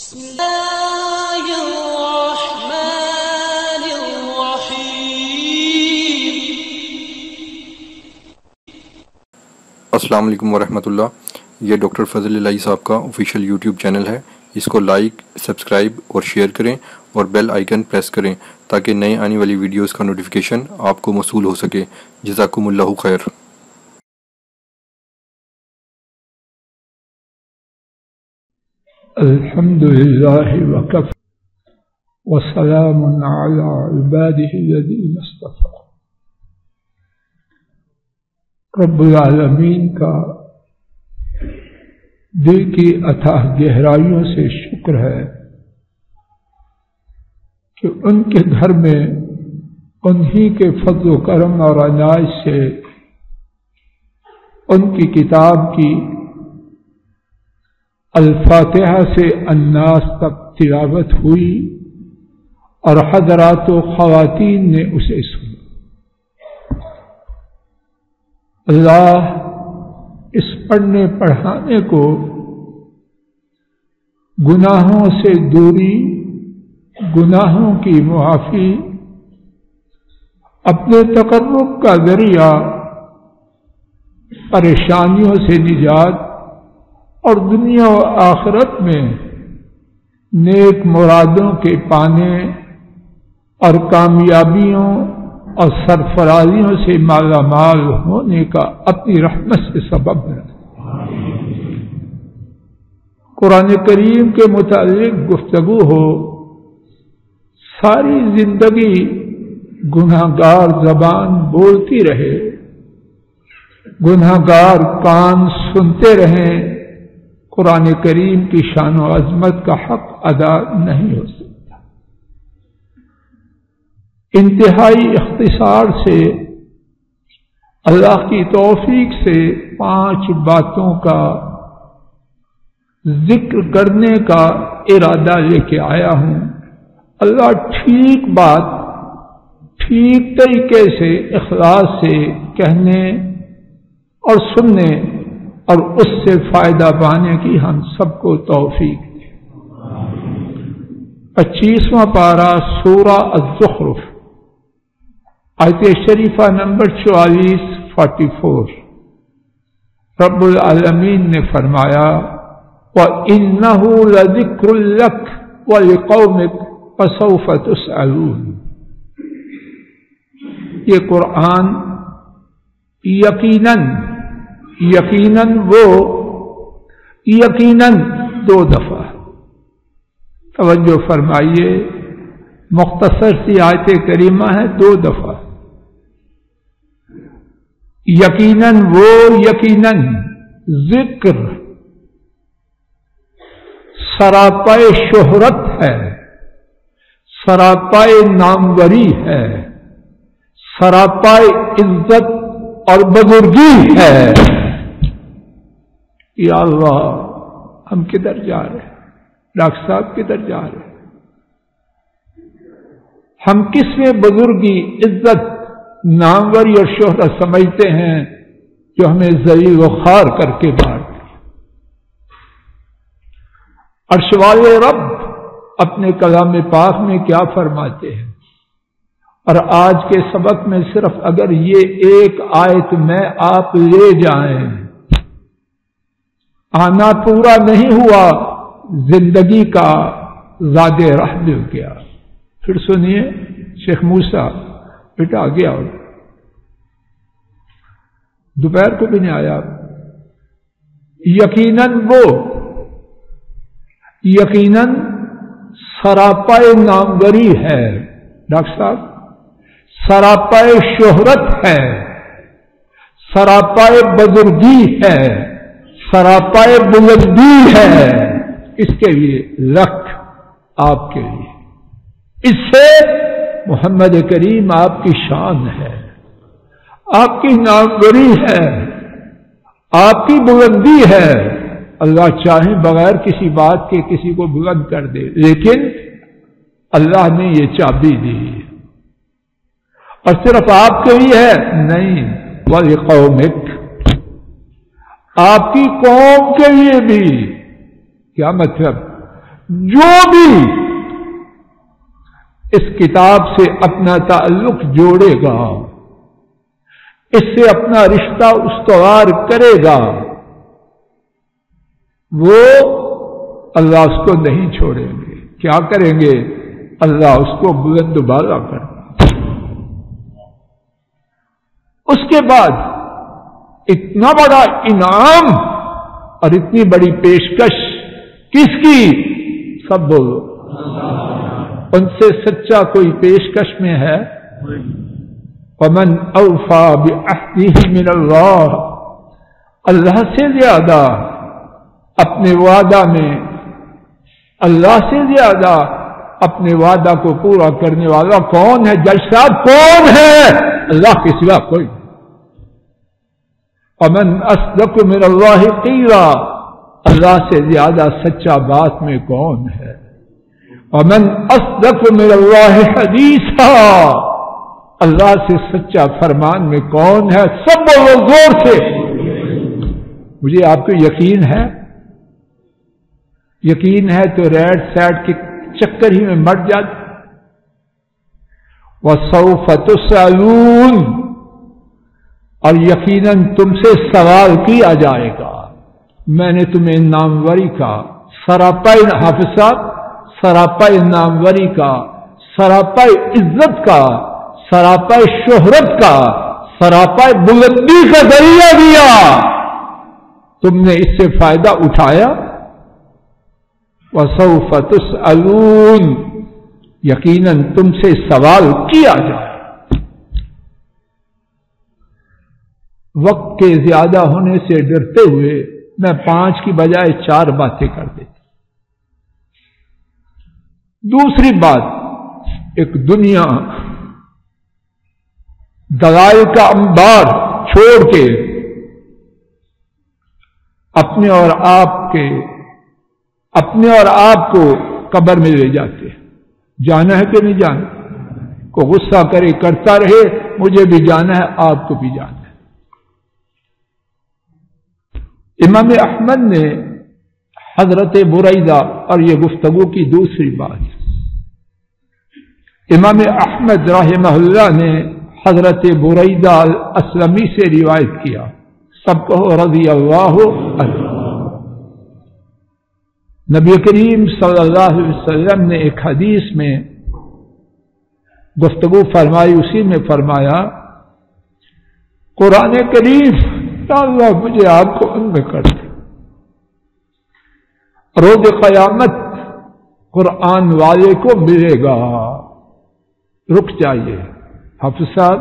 بسم اللہ الرحمن الرحیم۔ السلام علیکم ورحمۃ اللہ۔ یہ ڈاکٹر فضل الہی صاحب کا آفیشیل یوٹیوب چینل ہے، اس کو لائک، سبسکرائب اور شیئر کریں اور بیل آئیکن پریس کریں تاکہ نئے آنے والی ویڈیوز کا نوٹیفیکیشن آپ کو موصول ہو سکے۔ جزاکم اللہ خیر۔ الحمد لله وكفى وسلام على عباده الذين اصطفى۔ رب العالمین کا دل کی اتھاہ گہرائیوں سے شکر ہے کہ ان کے گھر میں انہی کے فضل و کرم اور عنایت سے ان کی کتاب کی الفاتحہ سے الناس تک تلاوت ہوئی اور حضرات و خواتین نے اسے سنا۔ اللہ اس پڑھنے پڑھانے کو گناہوں سے دوری، گناہوں کی معافی، اپنے تقرب کا ذریعہ، پریشانیوں سے نجات اور دنیا و آخرت میں نیک مرادوں کے پانے اور کامیابیوں اور سرفرازیوں سے مالا مال ہونے کا اپنی رحمت سے سبب ہے۔ قرآن کریم کے متعلق گفتگو ہو، ساری زندگی گناہگار زبان بولتی رہے، گناہگار کان سنتے رہیں، قرآن کریم کی شان و عظمت کا حق ادا نہیں ہو سکتا۔ انتہائی اختصار سے اللہ کی توفیق سے 5 باتوں کا ذکر کرنے کا ارادہ لے کے آیا ہوں۔ اللہ ٹھیک بات ٹھیک طریقے سے اخلاص سے کہنے اور سننے اور اس سے فائدہ پانے کی ہم سب کو توفیق دے۔ 25واں پارہ سورہ الزخرف، آیت شریفہ نمبر 44 رب العالمین نے فرمایا وَإِنَّهُ لَذِكْرٌ لَكَ وَلِقَوْمِكَ وَسَوْفَ تُسْأَلُونَ۔ یہ قرآن یقیناً 2 دفعہ، توجہ فرمائیے، مختصر سی آیت کریمہ ہے، 2 دفعہ۔ یقیناً ذکر سراپائے شہرت ہے، سراپائے ناموری ہے، سراپائے عزت اور بزرگی ہے۔ یا اللہ، ہم کدھر جا رہے ہیں؟ ڈاکٹر صاحب کدھر جا رہے ہیں؟ ہم کس میں بزرگی، عزت، ناموری اور شہرت سمجھتے ہیں جو ہمیں ذلیل و خوار کر کے مار دے؟ عرش والے رب اپنے کلام پاک میں کیا فرماتے ہیں؟ اور آج کے سبق میں صرف اگر یہ ایک آیت میں آپ لے جائیں، آنا پورا نہیں ہوا، زندگی کا زاد راہ مل گیا۔ پھر سنیے، شیخ موسیٰ بیٹا آ گیا اور دوپہر کو بھی نہیں آیا۔ یقیناً سراپائے ناموری ہے ڈاکٹر صاحب، سراپائے شہرت ہے، سراپائے بزرگی ہے، سراپائے بلندی ہے، اس کے لیے لکھ آپ کے لیے، اس سے محمد کریم آپ کی شان ہے، آپ کی ناموری ہے، آپ کی بلندی ہے۔ اللہ چاہے بغیر کسی بات کے کسی کو بلند کر دے، لیکن اللہ نے یہ چابی دی اور صرف آپ کے لیے ہے نہیں، وَلِقَوْمِكَ، آپ کی قوم کے لیے بھی۔ کیا مطلب؟ جو بھی اس کتاب سے اپنا تعلق جوڑے گا، اس سے اپنا رشتہ استوار کرے گا، وہ اللہ اس کو نہیں چھوڑیں گے۔ کیا کریں گے؟ اللہ اس کو بلند بالا کرے گا۔ اس کے بعد اتنا بڑا انعام اور اتنی بڑی پیشکش کس کی؟ سب بولو، ان سے سچا کوئی پیشکش میں ہے؟ وَمَنْ أَوْفَى بِعَهْدِهِ مِنَ اللَّهِ، اللہ سے زیادہ اپنے وعدہ میں، اللہ سے زیادہ اپنے وعدہ کو پورا کرنے والا کون ہے؟ جج صاحب کون ہے؟ اللہ کے سوا کوئی۔ وَمَنْ أَصْدَقُ مِنَ اللَّهِ قِيلًا، اللہ سے زیادہ سچا بات میں کون ہے؟ وَمَنْ أَصْدَقُ مِنَ اللَّهِ حَدِيثًا، اللہ سے سچا فرمان میں کون ہے؟ سب بولو زور سے۔ مجھے آپ کو یقین ہے؟ یقین ہے تو ریڈ سیٹ کے چکر ہی میں مٹ جاتے۔ وَسَوْفَ تُسْأَلُونَ، اور یقیناً تم سے سوال کیا جائے گا۔ میں نے تمہیں ناموری کا سراپا حافظ صاحب، سراپا ناموری کا، سراپا عزت کا، سراپا شہرت کا، سراپا بلندی کا ذریعہ دیا، تم نے اس سے فائدہ اٹھایا؟ وَسَوْفَ تُسْأَلُونَ، یقیناً تم سے سوال کیا جائے۔ وقت کے زیادہ ہونے سے ڈرتے ہوئے میں 5 کی بجائے 4 باتیں کر دیتا۔ دوسری بات، ایک دنیا دلائل کا انبار چھوڑ کے اپنے اور آپ کو قبر میں لے جاتے ہیں۔ جانا ہے کہ نہیں جانا؟ کو غصہ کرے کرتا رہے، مجھے بھی جانا ہے، آپ کو بھی جانا ہے۔ امام احمد نے حضرت بریدہ، اور یہ گفتگو کی دوسری بات، امام احمد رحمہ اللہ نے حضرت بریدہ الاسلمی سے روایت کیا، سب کہو رضی اللہ عنہ۔ نبی کریم صلی اللہ علیہ وسلم نے ایک حدیث میں گفتگو فرمائی، اسی میں فرمایا قرآن کریم، یا اللہ مجھے آپ کو ان میں کر دے، روز قیامت قرآن والے کو ملے گا۔ رک جائیے حافظ صاحب،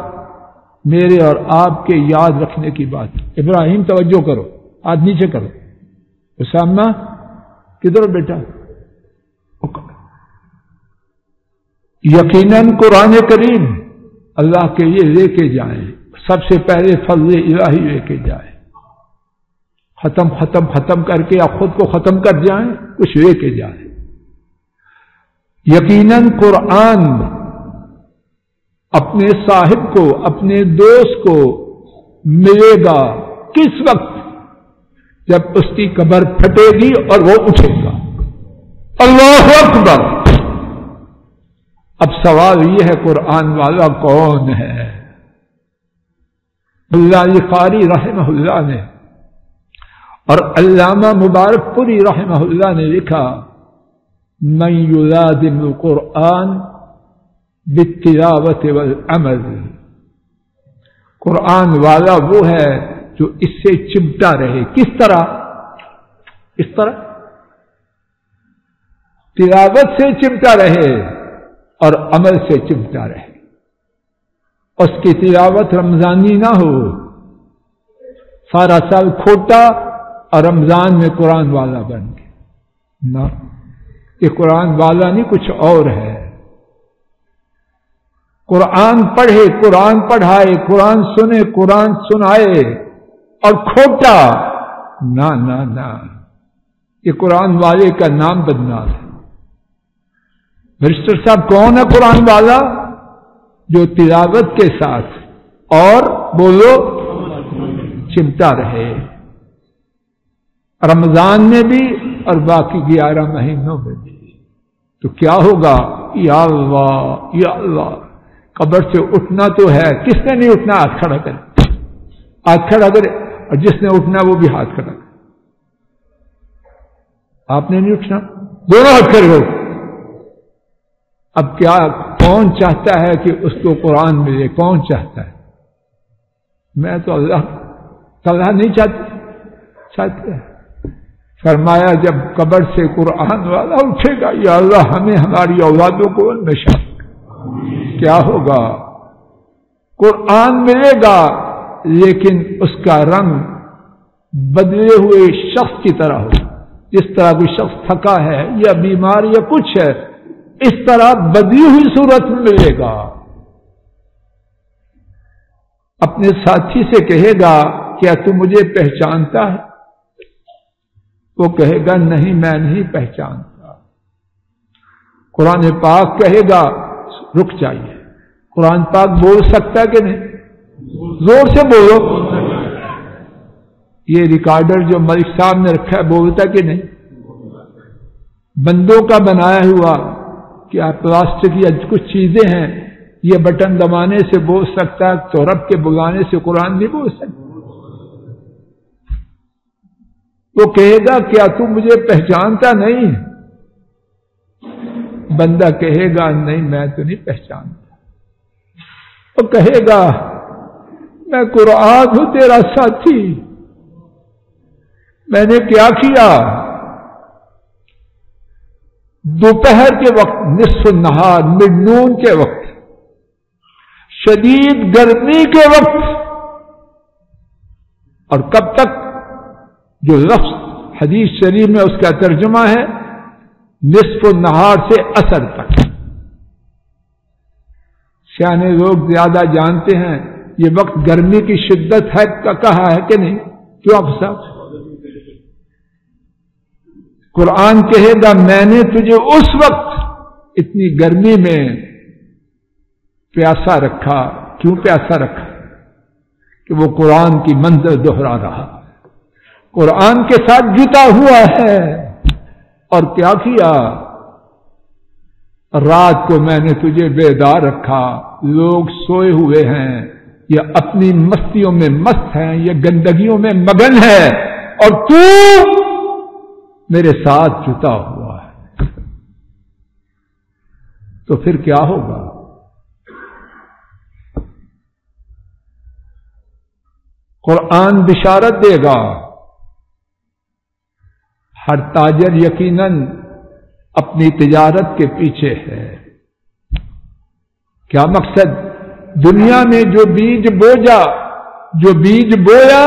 میرے اور آپ کے یاد رکھنے کی بات۔ ابراہیم توجہ کرو، ہاتھ نیچے کرو۔ اسامہ کدھر بیٹا؟ یقیناً قرآن کریم اللہ کے لیے لے کے جائیں، سب سے پہلے فضل الہی لے کے جائیں، ختم کر کے آپ خود کو ختم کر جائیں، کچھ لے کے جائیں۔ یقیناً قرآن اپنے صاحب کو، اپنے دوست کو ملے گا کس وقت؟ جب اس کی قبر پھٹے گی اور وہ اٹھے گا۔ اللہ اکبر۔ اب سوال یہ ہے قرآن والا کون ہے؟ اللہ قاری رحمہ اللہ نے اور علامہ مبارک پوری رحمہ اللہ نے لکھا، من یلازم القرآن بالتلاوت والعمل، قرآن والا وہ ہے جو اس سے چمٹا رہے۔ کس طرح؟ اس طرح تلاوت سے چمٹا رہے اور عمل سے چمٹا رہے۔ اس کی تلاوت رمضانی نہ ہو، سارا سال کھوٹا اور رمضان میں قرآن والا بن گیا، نہ، یہ قرآن والا نہیں، کچھ اور ہے۔ قرآن پڑھے، قرآن پڑھائے، قرآن سنے، قرآن سنائے اور کھوٹا، نہ نہ نہ، یہ قرآن والے کا نام بدنام ہے۔ رجسٹر صاحب کون ہے قرآن والا؟ جو تلاوت کے ساتھ اور بولو چمٹا رہے، رمضان میں بھی اور باقی 11 مہینوں میں بھی۔ تو کیا ہوگا؟ یا اللہ یا اللہ، قبر سے اٹھنا تو ہے، کس نے نہیں اٹھنا؟ ہاتھ کھڑا کرے، ہاتھ کھڑا کرے، اور جس نے اٹھنا وہ بھی ہاتھ کھڑا کرے۔ آپ نے نہیں اٹھنا، دونوں ہاتھ کھڑے ہو۔ اب کیا، کون چاہتا ہے کہ اس کو قرآن ملے؟ کون چاہتا ہے؟ میں تو اللہ نہیں چاہتے۔ فرمایا جب قبر سے قرآن والا اٹھے گا، یا اللہ ہمیں ہماری اولادوں کو ان میں شامل، کیا ہوگا؟ قرآن ملے گا لیکن اس کا رنگ بدلے ہوئے شخص کی طرح ہو، جس طرح کوئی شخص تھکا ہے یا بیمار یا کچھ ہے، اس طرح بدلی ہوئی صورت میں ملے گا۔ اپنے ساتھی سے کہے گا کیا تو مجھے پہچانتا ہے؟ وہ کہے گا نہیں میں نہیں پہچانتا۔ قرآن پاک کہے گا رک جائیے۔ قرآن پاک بول سکتا ہے کہ نہیں؟ زور سے بولو۔ یہ ریکارڈر جو ملک صاحب نے رکھا ہے بولتا کہ نہیں؟ بندوں کا بنایا ہوا کیا پلاسٹک یا کچھ چیزیں ہیں، یہ بٹن دبانے سے بول سکتا ہے، تو رب کے بلانے سے قرآن نہیں بول سکتا۔ وہ کہے گا کیا تو مجھے پہچانتا نہیں؟ بندہ کہے گا نہیں میں تو نہیں پہچانتا۔ وہ کہے گا میں قرآن ہوں تیرا ساتھی، میں نے کیا کیا؟ دوپہر کے وقت، نصف النہار، مڈ نون کے وقت، شدید گرمی کے وقت، اور کب تک؟ جو لفظ حدیث شریف میں اس کا ترجمہ ہے نصف النہار سے عصر تک۔ سیانے لوگ زیادہ جانتے ہیں یہ وقت گرمی کی شدت ہے، کہا ہے کہ نہیں؟ کیوں آپ صاحب؟ قرآن کہے گا میں نے تجھے اس وقت اتنی گرمی میں پیاسا رکھا۔ کیوں پیاسا رکھا؟ کہ وہ قرآن کی منزل دہرا رہا، قرآن کے ساتھ جتا ہوا ہے۔ اور کیا کیا؟ رات کو میں نے تجھے بیدار رکھا، لوگ سوئے ہوئے ہیں یا اپنی مستیوں میں مست ہیں یا گندگیوں میں مگن ہے، اور تو میرے ساتھ جتا ہوا ہے۔ تو پھر کیا ہوگا؟ قرآن بشارت دے گا۔ ہر تاجر یقیناً اپنی تجارت کے پیچھے ہے۔ کیا مقصد؟ دنیا میں جو بیج بویا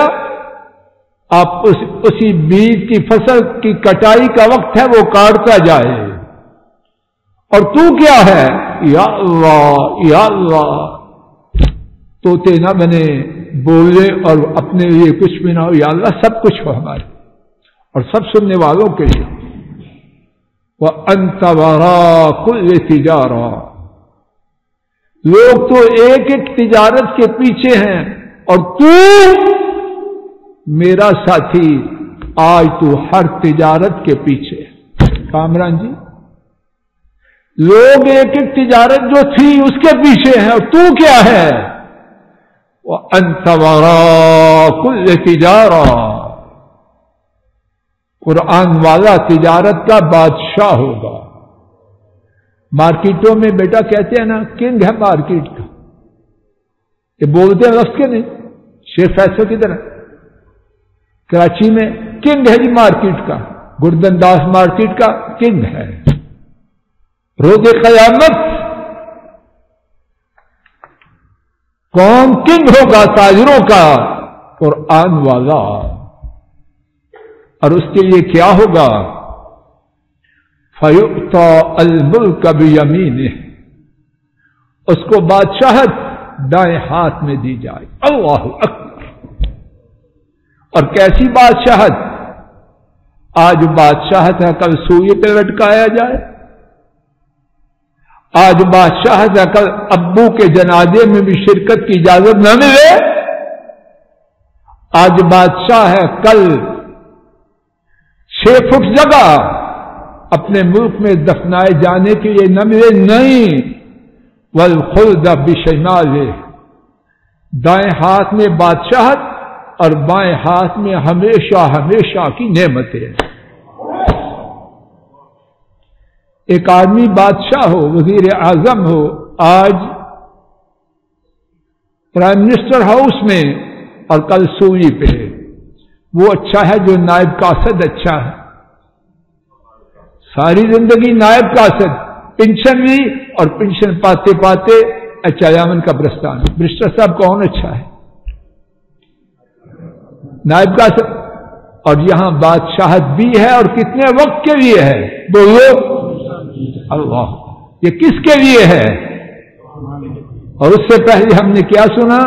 آپ اسی بیج کی فصل کی کٹائی کا وقت ہے وہ کاٹتا جائے، اور تو کیا ہے؟ یا اللہ یا اللہ، طوطے نہ بنے، بولے اور اپنے لیے کچھ بھی نہ ہو، یا اللہ سب کچھ ہو ہمارے اور سب سننے والوں کے لیے۔ وَأَنْتَ وَرَاءَ كُلِّ تِجَارَةٍ، لوگ تو ایک ایک تجارت کے پیچھے ہیں، اور تو میرا ساتھی آج تو ہر تجارت کے پیچھے ہے۔ کامران جی، لوگ ایک ایک تجارت جو تھی اس کے پیچھے ہیں، اور تو کیا ہے؟ وَأَنْتَ وَرَاءَ كُلِّ تِجَارَةٍ، قرآن والا تجارت کا بادشاہ ہوگا۔ مارکیٹوں میں بیٹا کہتے ہیں نا کنگ ہے مارکیٹ کا، یہ بولتے ہیں لفظ کے نہیں؟ شیخ فیصل کی طرح کراچی میں کنگ ہے جی مارکیٹ کا، گردن داس مارکیٹ کا کنگ ہے۔ روز قیامت کون کنگ ہوگا تاجروں کا؟ قرآن والا۔ اور اس کے لیے کیا ہوگا؟ فَيُؤْتَى الْمُلْكَ بِيَمِينِهِ، اس کو بادشاہت دائیں ہاتھ میں دی جائے۔ اللہ اکبر! اور کیسی بادشاہت؟ آج بادشاہت ہے کل سوئی پہ لٹکایا جائے، آج بادشاہت ہے کل ابو کے جنازے میں بھی شرکت کی اجازت نہ ملے، آج بادشاہ ہے کل 6 فٹ جگہ اپنے ملک میں دفنائے جانے کے لیے نہ ملے، نہیں، والخلد بشمالہ، دائیں ہاتھ میں بادشاہت اور بائیں ہاتھ میں ہمیشہ ہمیشہ کی نعمتیں۔ ایک آدمی بادشاہ ہو، وزیر اعظم ہو، آج پرائم منسٹر ہاؤس میں اور کل سوئی پہ، وہ اچھا ہے جو نائب قاصد اچھا ہے، ساری زندگی نائب قاصد، پنشن بھی، اور پنشن پاتے پاتے اچھا یامن قبرستان۔ منسٹر صاحب کون اچھا ہے؟ نائب قاصد۔ اور یہاں بادشاہت بھی ہے، اور کتنے وقت کے لیے ہے؟ بولو اللہ، یہ کس کے لیے ہے؟ اور اس سے پہلے ہم نے کیا سنا؟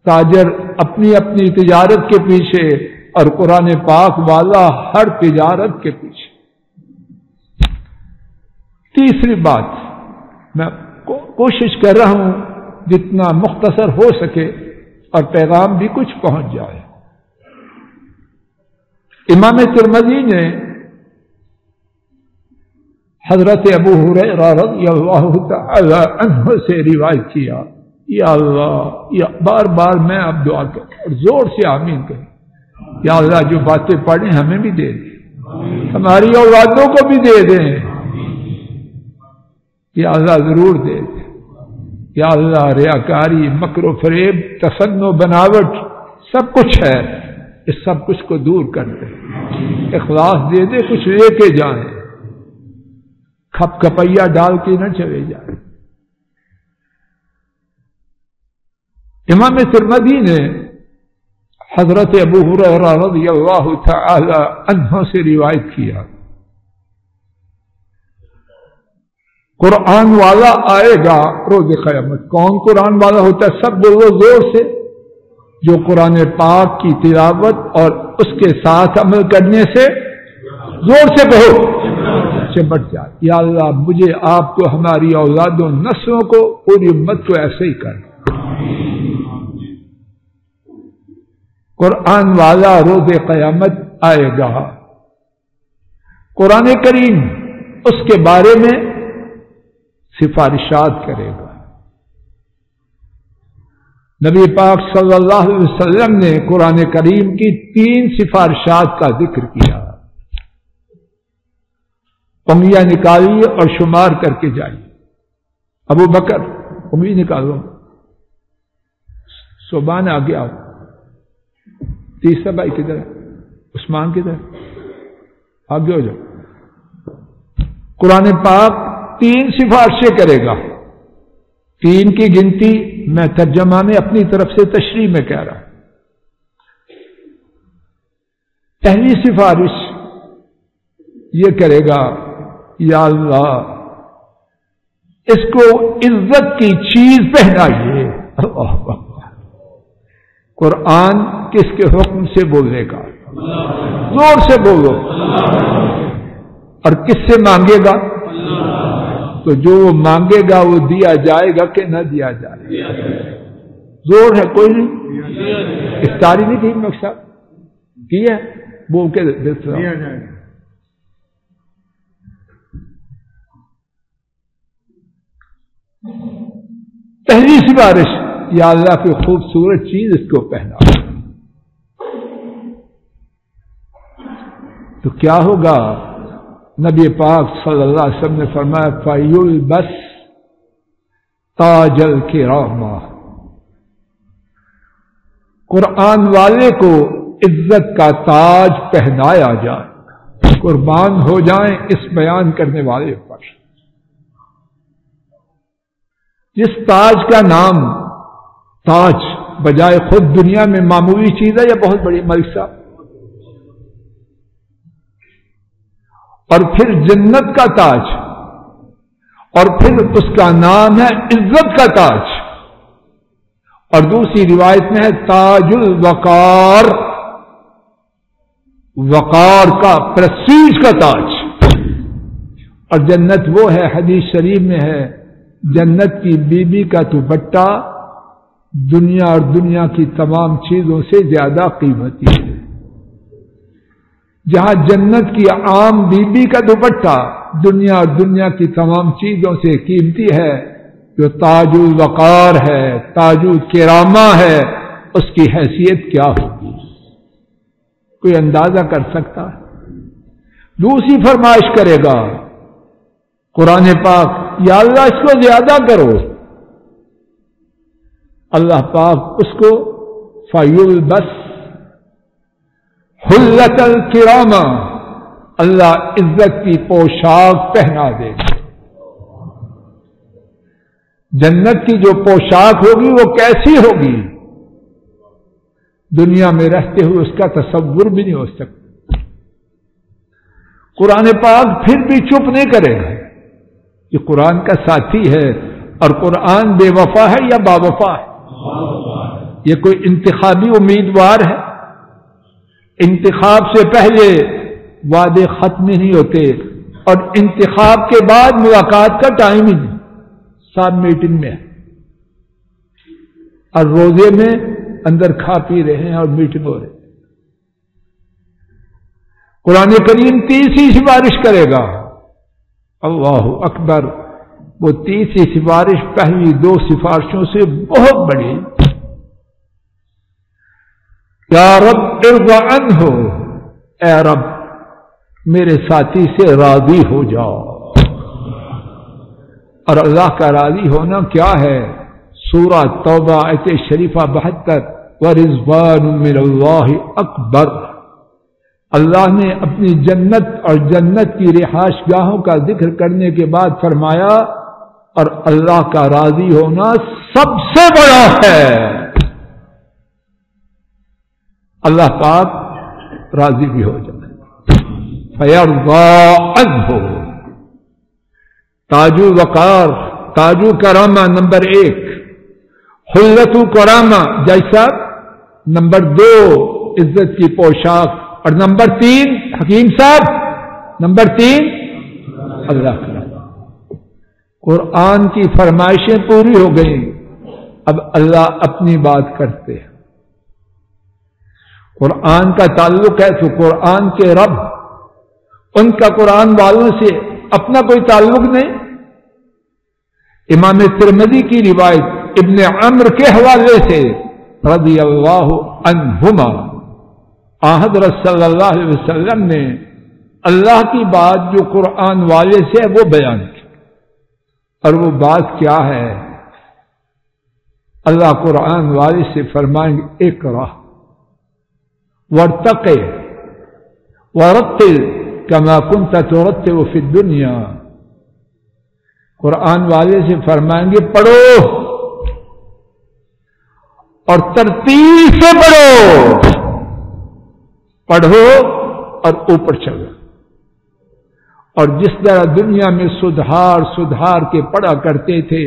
تاجر اپنی اپنی تجارت کے پیچھے، اور قرآن پاک والا ہر تجارت کے پیچھے۔ تیسری بات، میں کوشش کر رہا ہوں جتنا مختصر ہو سکے اور پیغام بھی کچھ پہنچ جائے۔ امام ترمذی نے حضرت ابو ہریرہ رضی اللہ تعالی عنہ سے روایت کیا، یا اللہ، یا بار بار میں اب دعا کروں اور زور سے آمین کریں، یا اللہ جو باتیں پڑھیں ہمیں بھی دے دیں، ہماری اولادوں کو بھی دے دیں، یا اللہ ضرور دے دیں، یا اللہ ریاکاری، مکر و فریب، تسن و بناوٹ سب کچھ ہے، اس سب کچھ کو دور کر دے، اخلاص دے دے، کچھ لے کے جائیں، کھپ کھپیا ڈال کے نہ چلے جائیں۔ امام ترمذی نے حضرت ابو ہریرہ رضی اللہ تعالی عنہ سے روایت کیا، قرآن والا آئے گا روز قیامت۔ کون قرآن والا ہوتا ہے؟ سب بولو زور سے، جو قرآن پاک کی تلاوت اور اس کے ساتھ عمل کرنے سے، زور سے کہو، چمٹ جائے۔ یا اللہ مجھے، آپ کو، ہماری اولادوں، نسلوں کو، پوری امت کو ایسے ہی کر۔ قرآن والا روز قیامت آئے گا، قرآن کریم اس کے بارے میں سفارشات کرے گا۔ نبی پاک صلی اللہ علیہ وسلم نے قرآن کریم کی 3 سفارشات کا ذکر کیا، انگلیاں نکالیے اور شمار کر کے جائیے۔ ابو بکر انگلی نکالو، صوبان آگے آؤ، تیسرا بھائی کدھر ہے؟ عثمان کدھر ہے؟ آگے ہو جاؤ۔ قرآن پاک 3 سفارشیں کرے گا، 3 کی گنتی میں ترجمہ میں اپنی طرف سے تشریح میں کہہ رہا ہوں۔ پہلی سفارش یہ کرے گا، یا اللہ اس کو عزت کی چیز پہنائیے۔ اللہ اکبر۔ قرآن کس کے حکم سے بولنے کا؟ زور سے بولو۔ اور کس سے مانگے گا؟ تو جو وہ مانگے گا وہ دیا جائے گا کہ نہ دیا جائے گا؟ زور ہے کوئی نہیں؟ افطاری نہیں کی مقصد کی ہے، بول کے دیا جائے گا۔ پہلی سفارش، یا اللہ کی خوبصورت چیز اس کو پہنا۔ تو کیا ہوگا؟ نبی پاک صلی اللہ علیہ وسلم نے فرمایا، فَيُلْبَسْ تاج الکرامہ، قرآن والے کو عزت کا تاج پہنایا جائے۔ قربان ہو جائیں اس بیان کرنے والے پر۔ جس تاج کا نام تاج بجائے خود دنیا میں معمولی چیز ہے یا بہت بڑی ملک صاحب، اور پھر جنت کا تاج، اور پھر اس کا نام ہے عزت کا تاج، اور دوسری روایت میں ہے تاج الوقار، وقار کا، پرسٹیج کا تاج۔ اور جنت وہ ہے، حدیث شریف میں ہے، جنت کی بیوی کا دوپٹہ دنیا اور دنیا کی تمام چیزوں سے زیادہ قیمتی ہے۔ جہاں جنت کی عام بیوی کا دوپٹہ دنیا اور دنیا کی تمام چیزوں سے قیمتی ہے، جو تاج الوقار ہے، تاج الکرامہ ہے، اس کی حیثیت کیا ہوگی؟ کوئی اندازہ کر سکتا ہے؟ دوسری فرمائش کرے گا قرآن پاک، یا اللہ اس کو زیادہ کرو، اللہ پاک اس کو فَيُلْبَسْ حُلَّةَ الْكِرَامَةِ، اللہ عزت کی پوشاک پہنا دے گا۔ جنت کی جو پوشاک ہوگی وہ کیسی ہوگی؟ دنیا میں رہتے ہوئے اس کا تصور بھی نہیں ہو سکتا۔ قرآن پاک پھر بھی چپ نہیں کرے گا، یہ قرآن کا ساتھی ہے، اور قرآن بے وفا ہے یا با وفا ہے؟ یہ کوئی انتخابی امیدوار ہے؟ انتخاب سے پہلے وعدے ختم نہیں ہوتے، اور انتخاب کے بعد ملاقات کا ٹائم ہی نہیں، سب میٹنگ میں ہے، اور روزے میں اندر کھا پی رہے ہیں اور میٹنگ ہو رہی ہے۔ قرآن کریم تیسری سفارش کرے گا، اللہ اکبر، وہ تیسری سفارش پہلی دو سفارشوں سے بہت بڑی، یا رب ارض عنہ، اے رب میرے ساتھی سے راضی ہو جاؤ۔ اور اللہ کا راضی ہونا کیا ہے؟ سورہ توبہ آیت شریفہ 72، وَرِضْوَانٌ مِّنَ اللَّهِ اکبر۔ اللہ نے اپنی جنت اور جنت کی رہائش گاہوں کا ذکر کرنے کے بعد فرمایا، اور اللہ کا راضی ہونا سب سے بڑا ہے۔ اللہ پاک راضی بھی ہو جائے، فَيَرْضَىٰ عَنْهُ۔ تاجو وقار، تاجو کرامہ نمبر 1، حلت کرامہ جیسا نمبر 2 عزت کی پوشاک، اور نمبر 3 حکیم صاحب، نمبر 3 اللہ کا راضی۔ قرآن کی فرمائشیں پوری ہو گئیں، اب اللہ اپنی بات کرتے ہیں۔ قرآن کا تعلق ہے تو قرآن کے رب، ان کا قرآن والوں سے اپنا کوئی تعلق نہیں۔ امام ترمذی کی روایت ابن عمرو کے حوالے سے رضی اللہ عنہما، حضرت صلی اللہ علیہ وسلم نے اللہ کی بات جو قرآن والے سے وہ بیان کی، اور وہ بات کیا ہے؟ اللہ قرآن والے سے فرمائیں گے اقرأ وارتقِ ورتل کما کنت ترتل فی الدنیا۔ قرآن والے سے فرمائیں گے پڑھو اور ترتیب سے پڑھو، پڑھو اور اوپر چلو، اور جس طرح دنیا میں سدھار کے پڑھا کرتے تھے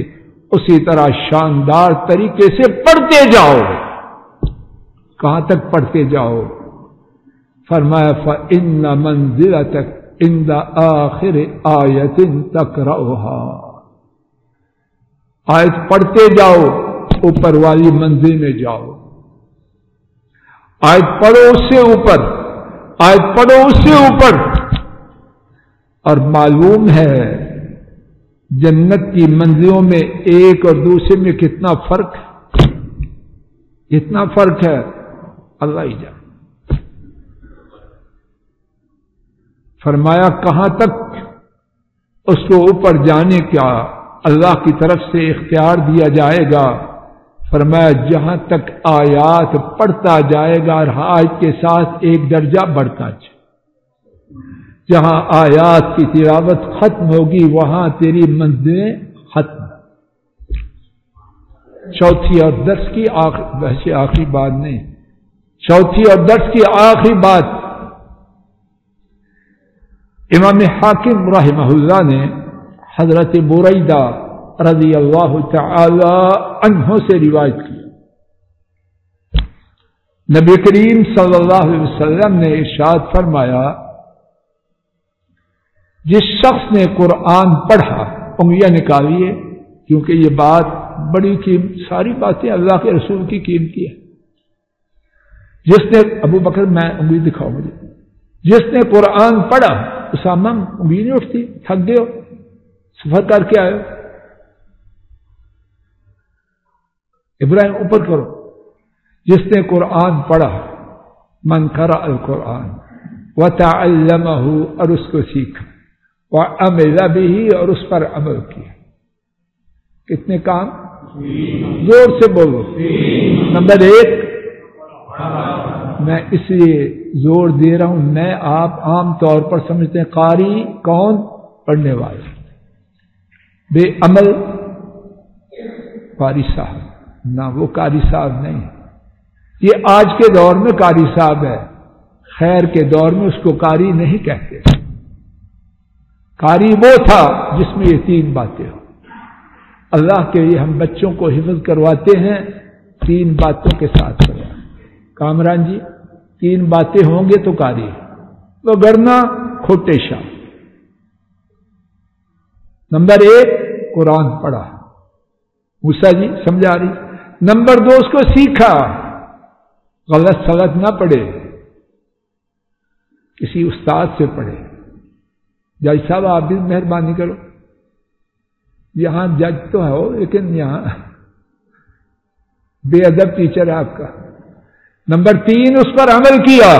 اسی طرح شاندار طریقے سے پڑھتے جاؤ۔ کہاں تک پڑھتے جاؤ؟ فرمایا فَإِنَّ مَنزِلَتَكَ عِنْدَ آخِرِ آیَةٍ تَقْرَؤُهَا۔ آیت پڑھتے جاؤ، اوپر والی منزل میں جاؤ، آیت پڑھو اس سے اوپر، آیت پڑھو اس سے اوپر۔ اور معلوم ہے جنت کی منزلوں میں ایک اور دوسرے میں کتنا فرق ہے، کتنا فرق ہے اللہ ہی جانے۔ فرمایا کہاں تک اس کو اوپر جانے کا اللہ کی طرف سے اختیار دیا جائے گا؟ فرمایا جہاں تک آیات پڑھتا جائے گا اور آیت کے ساتھ ایک درجہ بڑھتا جائے، جہاں آیات کی تلاوت ختم ہوگی وہاں تیری منزلیں ختم۔ چوتھی اور درس کی ویسے آخری بات نہیں، چوتھی اور درس کی آخری بات، امام حاکم رحمہ اللہ نے حضرت بریدہ رضی اللہ تعالی عنہ سے روایت کی، نبی کریم صلی اللہ علیہ وسلم نے ارشاد فرمایا جس شخص نے قرآن پڑھا، انگلیاں نکالیے کیونکہ یہ بات بڑی ساری باتیں اللہ کے رسول کی قیمتی ہے، جس نے ابو بکر میں انگلی دکھاؤ مجھے، جس نے قرآن پڑھا اسامہ بھی نہیں اٹھتی، تھک گئے ہو، سفر کر کے آئے ہو، ابراہیم اوپر کرو، جس نے قرآن پڑھا، من قرأ القرآن وتعلمہ، اور اس کو سیکھا، وعمل به، اور اس پر عمل کیا۔ کتنے کام؟ زور سے بولو۔ نمبر 1، میں اس لیے زور دے رہا ہوں، میں آپ عام طور پر سمجھتے ہیں قاری کون؟ پڑھنے والے، بے عمل قاری صاحب، نہ وہ قاری صاحب نہیں، یہ آج کے دور میں قاری صاحب ہے، خیر کے دور میں اس کو قاری نہیں کہتے۔ قاری وہ تھا جس میں یہ 3 باتیں ہوں۔ اللہ کے لیے ہم بچوں کو حفظ کرواتے ہیں 3 باتوں کے ساتھ کرواتے۔ کامران جی 3 باتیں ہوں گے تو قاری، وگرنہ کھوٹے شاہ۔ نمبر 1 قرآن پڑھا، موسیٰ جی سمجھا رہی۔ نمبر 2 اس کو سیکھا، غلط سلط نہ پڑھے، کسی استاد سے پڑھے۔ جج صاحب آپ بھی مہربانی کرو، یہاں جج تو ہے لیکن یہاں بے ادب ٹیچر ہے آپ کا۔ نمبر 3 اس پر عمل کیا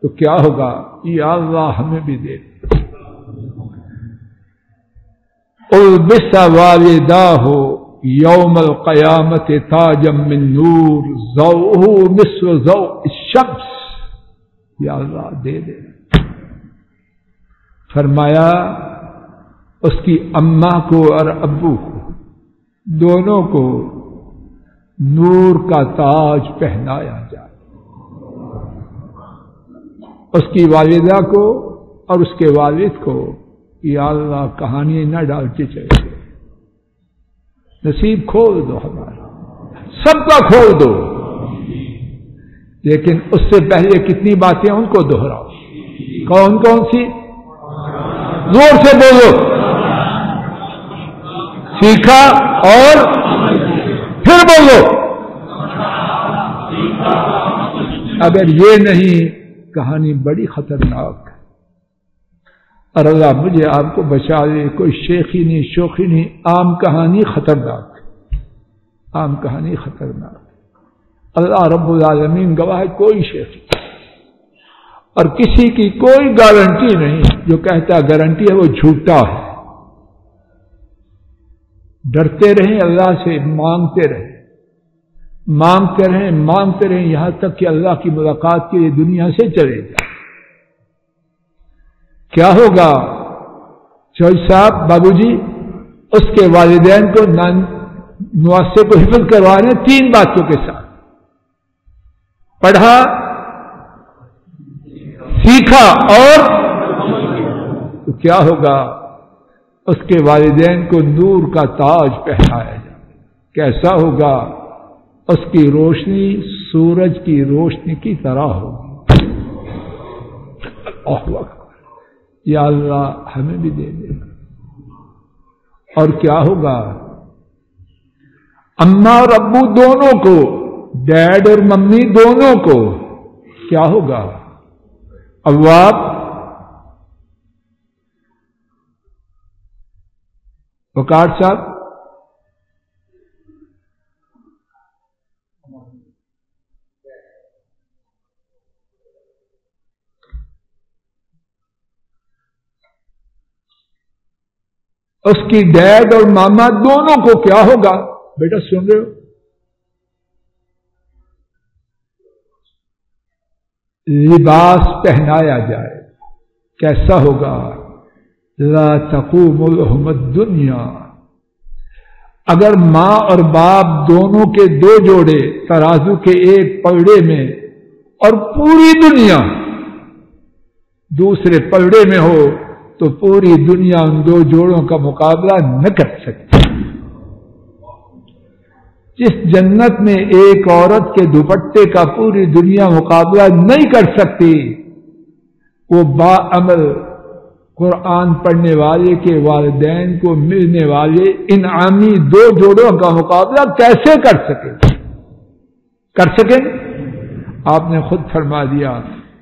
تو کیا ہوگا؟ یا اللہ ہمیں بھی دے۔ البس والداہ یوم القیامت تاجا من نور ضوءہ مثل ضوء الشمس، یا اللہ دے دے۔ فرمایا اس کی اماں کو اور ابو کو دونوں کو نور کا تاج پہنایا جائے، اس کی والدہ کو اور اس کے والد کو۔ یا اللہ کہانی نہ ڈالتے چلے، نصیب کھول دو ہمارا، سب کا کھول دو، لیکن اس سے پہلے کتنی باتیں ان کو دہراؤ۔ کون کون سی؟ زور سے بولو۔ سیکھا اور پھر بولو۔ اگر یہ نہیں کہانی بڑی خطرناک ہے، اور اللہ مجھے آپ کو بچا لے، کوئی شیخی نہیں شوخی نہیں، عام کہانی خطرناک، عام کہانی خطرناک۔ اللہ رب العالمین گواہ، کوئی شیخ اور کسی کی کوئی گارنٹی نہیں، جو کہتا گارنٹی ہے وہ جھوٹا ہے۔ ڈرتے رہیں اللہ سے، مانگتے رہیں، مانگتے رہیں، مانگتے رہیں، یہاں تک کہ اللہ کی ملاقات کے لیے دنیا سے چلے جائیں۔ کیا ہوگا؟ چوہدری صاحب بابو جی اس کے والدین کو نواسے کو حفظ کروا رہے ہیں 3 باتوں کے ساتھ، پڑھا، سیکھا اور تو کیا ہوگا؟ اس کے والدین کو نور کا تاج پہنایا جائے۔ کیسا ہوگا؟ اس کی روشنی سورج کی روشنی کی طرح ہوگی۔ اللہ اکبر، یا اللہ ہمیں بھی دے دے۔ اور کیا ہوگا؟ اماں اور ابو دونوں کو، ڈیڈ اور ممی دونوں کو کیا ہوگا؟ ابواب، وقار صاحب، اس کی ڈیڈ اور ماما دونوں کو کیا ہوگا؟ بیٹا سن رہے ہو؟ لباس پہنایا جائے۔ کیسا ہوگا؟ لا تقوم لهم الدنیا۔ اگر ماں اور باپ دونوں کے 2 جوڑے ترازو کے ایک پلڑے میں اور پوری دنیا دوسرے پلڑے میں ہو تو پوری دنیا ان 2 جوڑوں کا مقابلہ نہ کر سکتی۔ جس جنت میں ایک عورت کے دوپٹے کا پوری دنیا مقابلہ نہیں کر سکتی، وہ باعمل قرآن پڑھنے والے کے والدین کو ملنے والے انعامی 2 جوڑوں کا مقابلہ کیسے کر سکے؟ کر سکیں؟ آپ نے خود فرما دیا